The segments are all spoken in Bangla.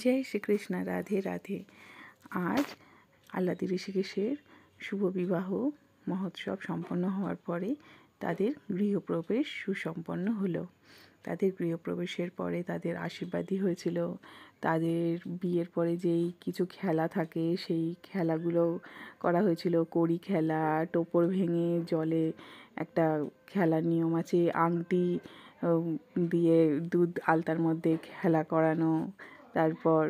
जय श्री कृष्ण। राधे राधे। आज আল্লাদি ঋষিকেশের শুভ বিবাহ মহোৎসব সম্পন্ন হওয়ার পরে তাদের গৃহপ্রবেশ সুসম্পন্ন হলো। তাদের গৃহপ্রবেশের পরে তাদের আশীর্বাদী হয়েছিল। তাদের বিয়ের পরে যেই কিছু খেলা থাকে সেই খেলাগুলো করা হয়েছিল। কড়ি খেলা, টোপর ভেঙে জলে একটা খেলার নিয়ম আছে, আংটি দিয়ে দুধ আলতার মধ্যে খেলা করানো, তারপর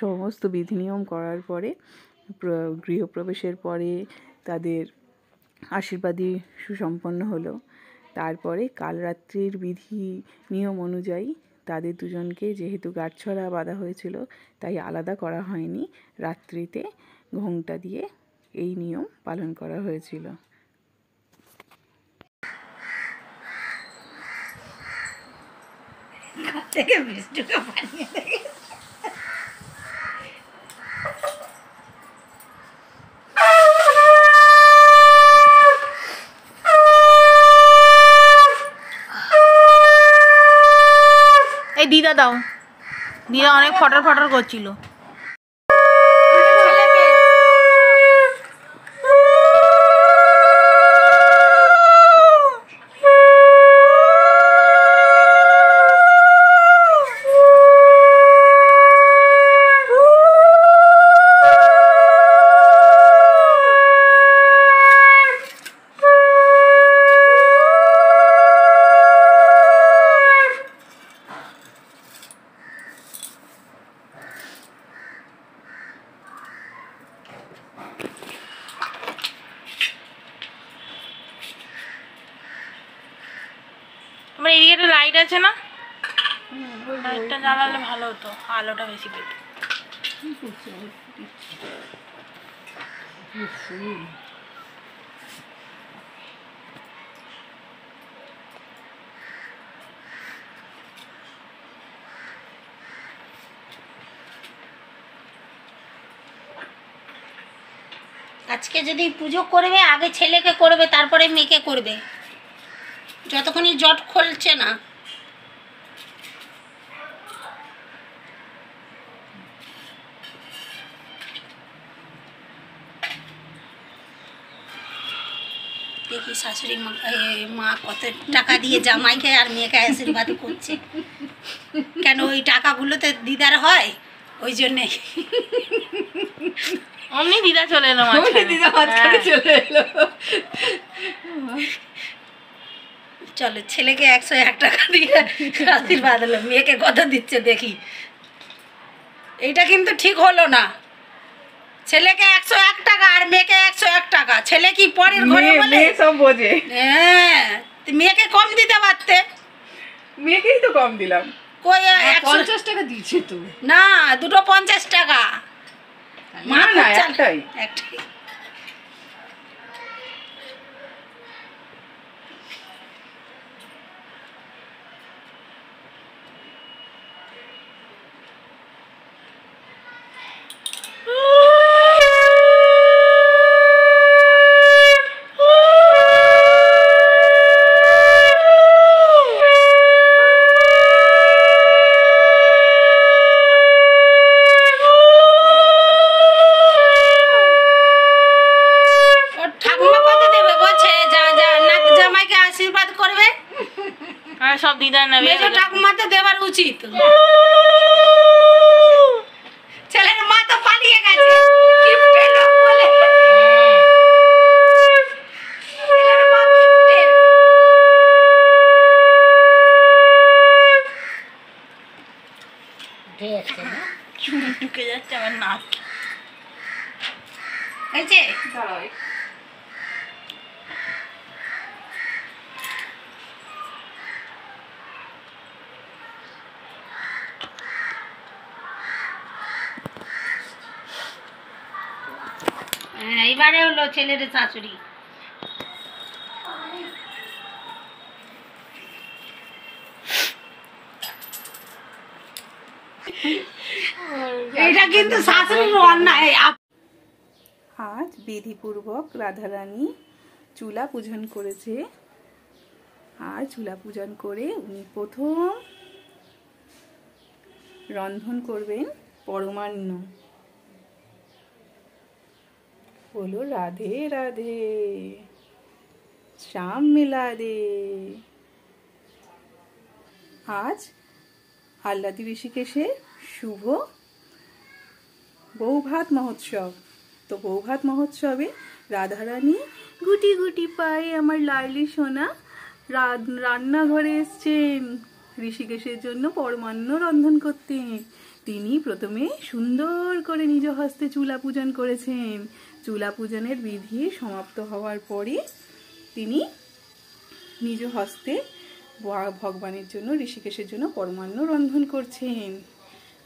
সমস্ত বিধিনিয়ম করার পরে গৃহপ্রবেশের পরে তাদের আশীর্বাদী সুসম্পন্ন হলো। তারপরে কাল রাত্রির বিধি নিয়ম অনুযায়ী তাদের দুজনকে যেহেতু গাঁটছড়া বাঁধা হয়েছিল তাই আলাদা করা হয়নি, রাত্রিতে ঘোমটা দিয়ে এই নিয়ম পালন করা হয়েছিল। এই দিদা দাও, দিদা অনেক ফটার ফটার করছিল। আমার এদিকে লাইট আছে না, লাইটটা জ্বালালে ভালো হতো, আলোটা বেশি পেত। আজকে যদি পুজো করবে আগে ছেলেকে করবে, তারপরে মেয়েকে করবে, যতক্ষণই জট খুলছে না। দেখি শাশুড়ি মা কত টাকা দিয়ে জামাইকে আর মেয়েকে আশীর্বাদ করছে। কেন ওই টাকাগুলোতে দিদার হয়, ওই জন্যে অমনি দিদা চলে এলো, দিদা মাঝখানে চলে এলো। চলো ছেলেকে 101 টাকা দিয়ে আশীর্বাদ হলো, মেয়েকে কত দিচ্ছে দেখি। এইটা কিন্তু ঠিক হলো না। ছেলেকে 101 টাকা আর মেয়েকে 101 টাকা। ছেলে কি পরের ঘরে বলে? সব বোঝে। হ্যাঁ, মেয়েকে কম দিতে পারতে। মেয়েকেই তো কম দিলাম। কই 50 টাকা দিয়েছে তো। না, দুটো 50 টাকা। না না, একটাই। একটাই। সব দিদা নেবে, ঠাকুমাতে দেওয়ার উচিত। ছেলের মা তো পালিয়ে গেছে, ঢুকে যাচ্ছে আমার নাক। এইবারে হলো ছেলের শাশুড়ি। এটা কিন্তু শাশুড়ির অন্যায়। আজ বিধিপূর্বক রাধারানী চুলা পূজন করেছে। আর চুলা পূজন করে উনি প্রথম রন্ধন করবেন পরমান্ন। বলো রাধে রাধে, শ্যাম মিলা দে। আজ আহ্লাদি ঋষিকেশের শুভ বৌভাত মহোৎসব। তো বৌভাত মহোৎসবে রাধারানী গুটি গুটি পায়ে আমার লাডলি সোনা রান্নাঘরে এসছেন ঋষিকেশের জন্য পরমান্ন রন্ধন করতে। তিনি প্রথমে সুন্দর করে নিজ হস্তে চুলা পূজন করেছেন। চুলা পূজনের বিধি সমাপ্ত হওয়ার পরে তিনি নিজ হস্তে ভগবানের জন্য ঋষিকেশের জন্য পরমান্ন রন্ধন করছেন।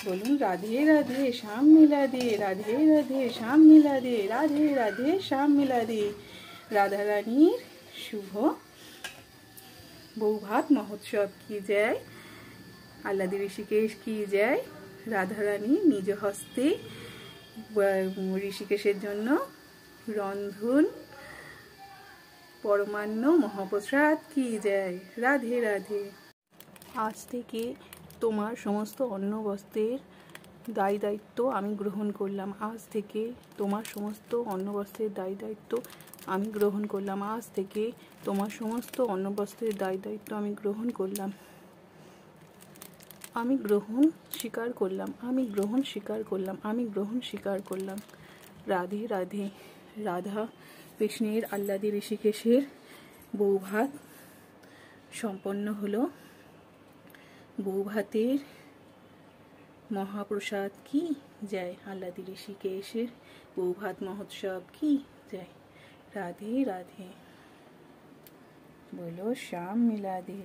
বলুন রাধে রাধে শ্যাম মিলা দে, রাধে রাধে শ্যাম মিলা দে, রাধে রাধে শ্যাম মিলা দে। রাধারানীর শুভ বৌভাত মহোৎসব কি যায়, আহ্লাদি ঋষিকেশ কি যায়। রাধারানী নিজ হস্তে ঋষিকেশের জন্য রন্ধন পরমান্ন মহাপ্রসাদ কি যায়। রাধে রাধে। আজ থেকে তোমার সমস্ত অন্ন বস্ত্রের দায়িত্ব আমি গ্রহণ করলাম। আজ থেকে তোমার সমস্ত অন্ন বস্ত্রের দায়িত্ব আমি গ্রহণ করলাম। আজ থেকে তোমার সমস্ত অন্ন বস্ত্রের দায়িত্ব আমি গ্রহণ করলাম। আমি গ্রহণ স্বীকার করলাম, আমি গ্রহণ স্বীকার করলাম, আমি গ্রহণ স্বীকার করলাম। রাধে রাধে। রাধা কৃষ্ণের আহ্লাদি ঋষিকেশের বৌভাত সম্পন্ন হলো। বৌভাতের মহাপ্রসাদ কি যায়, আহ্লাদি ঋষিকেশের বৌভাত মহোৎসব কি যায়। রাধে রাধে। বলো শ্যাম মিলা দে।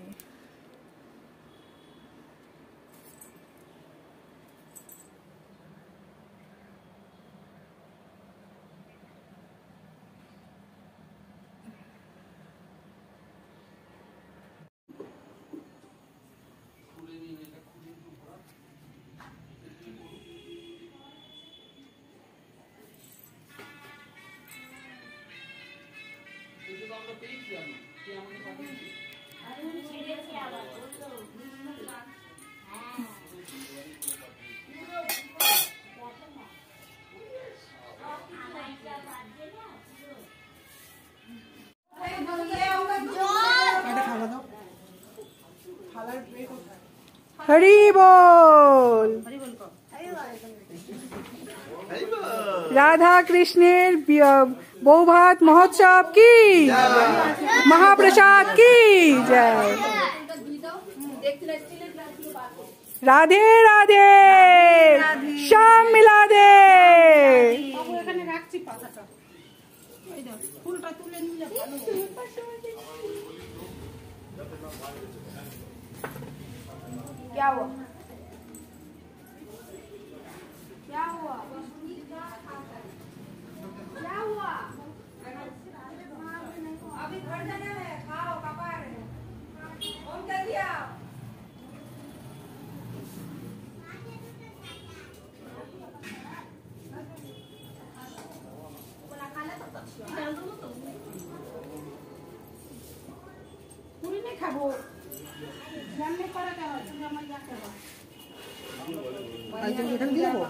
হরি বল। রাধা কৃষ্ণের বৌভাত মহোৎসব কি, মহাপ্রসাদ কি জয়। রাধে রাধে শ্যাম মিলা দে। क्या हुआ? क्या हुआ? क्या हुआ? अभी घर जाना है, खाओ, पापा आ रहे हैं। फोन कर दिया। पूरी नहीं खाबो। জানলে করে দাও, তুমি আমার যা করো। আইটেম এখানে দিয়ে দাও।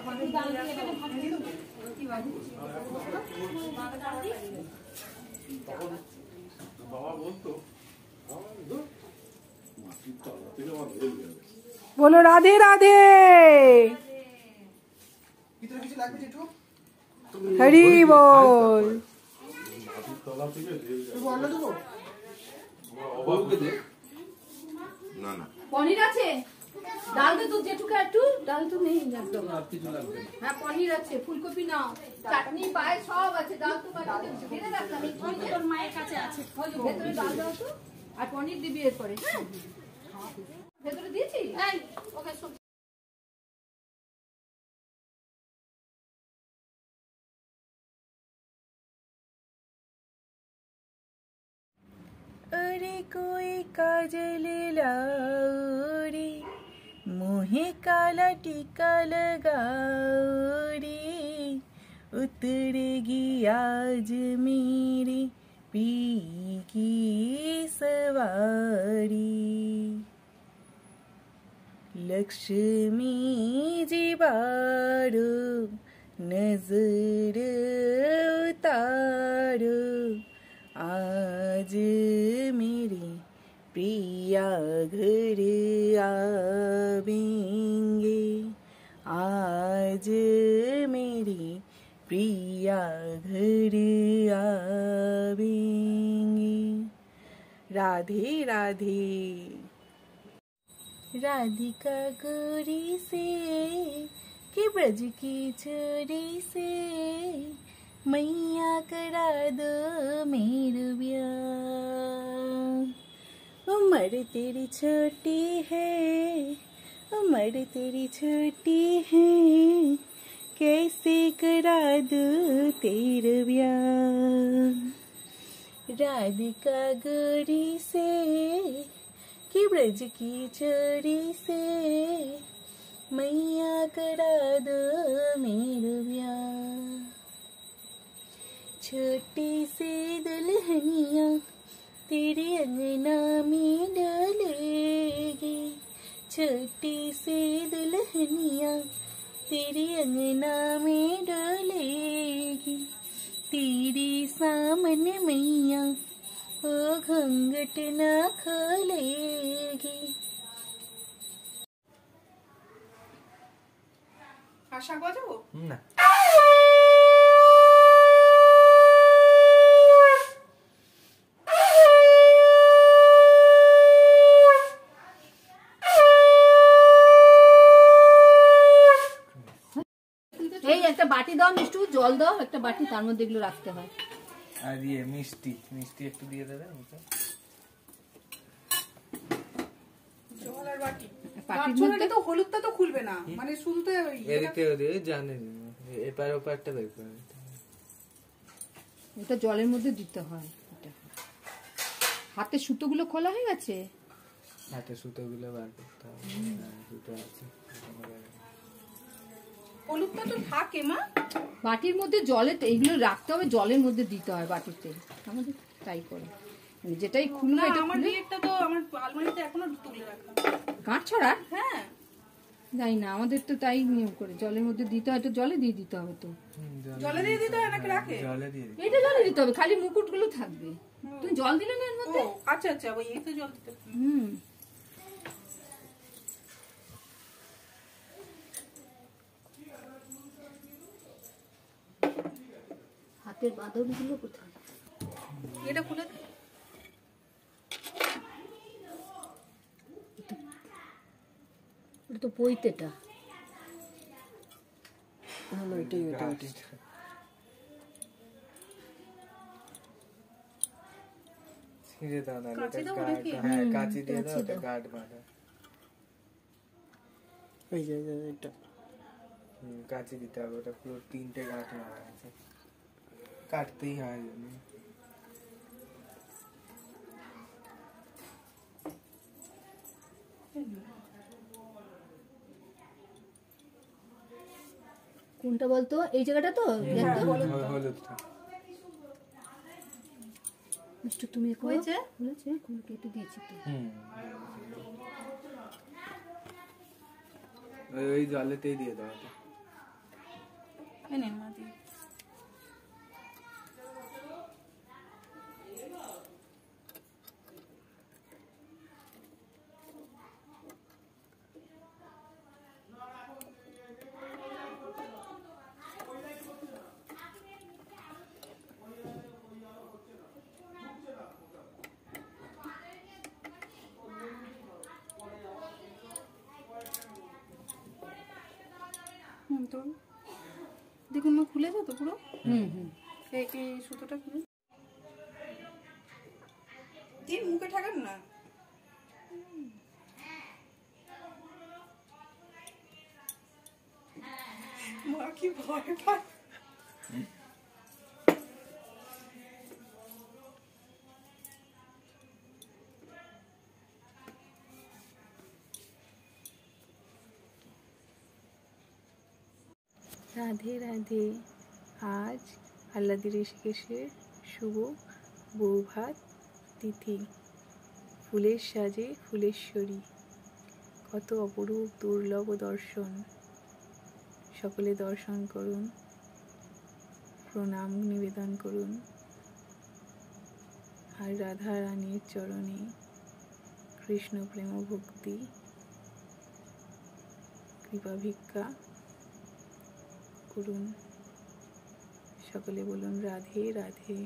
বাবা বলতো बोलो राधे राधे। हरि बोल। পনির আছে, ডাল দে তো যেটুকু একটু ডাল তো নেই একদম। হ্যাঁ পনির আছে, ফুলকপি নাও, চাটনি পায় সব আছে, ডাল তো বাড়িতে ফেলে রাখলাম, এই তোর মায়ের কাছে আছে, ভেতরে ডাল দাও তো, আর পনির দিবি এরপরে। হ্যাঁ ভেতরে দিয়েছি, এই ওকে সব। अरे कोई काजल लाओ रे, मुहे काला टीका लगाओ रे, उतरेगी आज मेरी पी की सवारी। लक्ष्मी जी बारो नजर उतारो आज मेरी प्रिया घर आवेंगे आज मेरी प्रिया घर आवेंगे। राधे राधे। राधिका गोरी से कि ब्रज की छोरी से मैया करा दो मेरा ब्याह। उम्र तेरी छोटी है उम्र तेरी छोटी है कैसे करा दो तेरा ब्याह। राधिका गोरी से कि ब्रज की छोरी से मैया करा दो मेरा ब्याह। छोटी सी दुल्हनिया तेरे अंगना में डलेगी छोटी सी दुल्हनिया तेरे अंगना में डलेगी तेरे सामने मैया ओ घूंघट न खोलेगी। আশা বাজাবো না এই একটা বাটি দাও মিষ্টু জল দাও একটা বাটি তার মধ্যে এগুলো রাখতে হয়। আর মিষ্টি মিষ্টি একটু দিয়ে দেবে আমাকে জল আর বাটি পাটির মধ্যে তো হলুদটা তো খুলবে না মানে শুধু তো এদিকে ওদিকে জানেন এপার ওপারটা বের করে নিতে হবে। এটা জলের মধ্যে দিতে হয়। এটা হাতে সুতোগুলো খোলা হয়ে গেছে হাতে সুতোগুলো বার করতে হবে। হ্যাঁ, সুতো আছে হলুদটা তো থাকে মা বাটির মধ্যে জলে এগুলো রাখতে হবে জলের মধ্যে দিতে হয় বাটিতে আমাদের তাই করে মানে যেটাই খুলবে না এটা আমার খুলে বিয়েটা তো আমার আলমারিতে এখনো তুলে রাখা। কাঠ ছড়া হ্যাঁ যাই না আমাদের তো তাই নিয়ম করে জলের মধ্যে দিতে হয় তো জলে দিয়ে দিতে হবে তো জলে দিয়ে দিতে হয় নাকি রাখে? জলে দিয়ে দিতে এটা জলে দিতে হবে খালি মুকুটগুলো থাকবে তুমি জল দিলে না এর ও মধ্যে আচ্ছা আচ্ছা ওই এই তো জল দিতে হুম হাতের বাঁধনগুলো কোথায় এটা খুলে দে। এটা তো পইতেটা ছিঁড়ে দাও না কাঁচি এটা দাও গাঢ়, নাকি? হ্যাঁ কাঁচি দিয়ে দাও এটা গাঢ় বাঁধা। কাঁচি দিতে হবে ওটা পুরো 3টে গাঁট মারা আছে কাটতেই হয় জন্য। কোনটা বলতো এই জায়গাটা তো হলুদটা মিষ্টি তুমি হয়েছে? হয়েছে কোন কেটে দিয়েছি তো ওই জলেতেই দিয়ে দাও এটা। এই নে মা দি তো দেখুন মা খুলে তো পুরো এই সুতোটা খুলে দিন মুখে ঠাকান না মা কি ভয় পায় রাধে রাধে। আজ আল্লাদি ঋষিকেশের শুভ বৌভাত তিথি। ফুলের সাজে ফুলেশ্বরী কত অপরূপ দুর্লভ দর্শন। সকলে দর্শন করুন, প্রণাম নিবেদন করুন, আর রাধা রানীর চরণে কৃষ্ণ প্রেম ভক্তি কৃপা ভিক্ষা করুন। সকলে বলুন রাধে রাধে।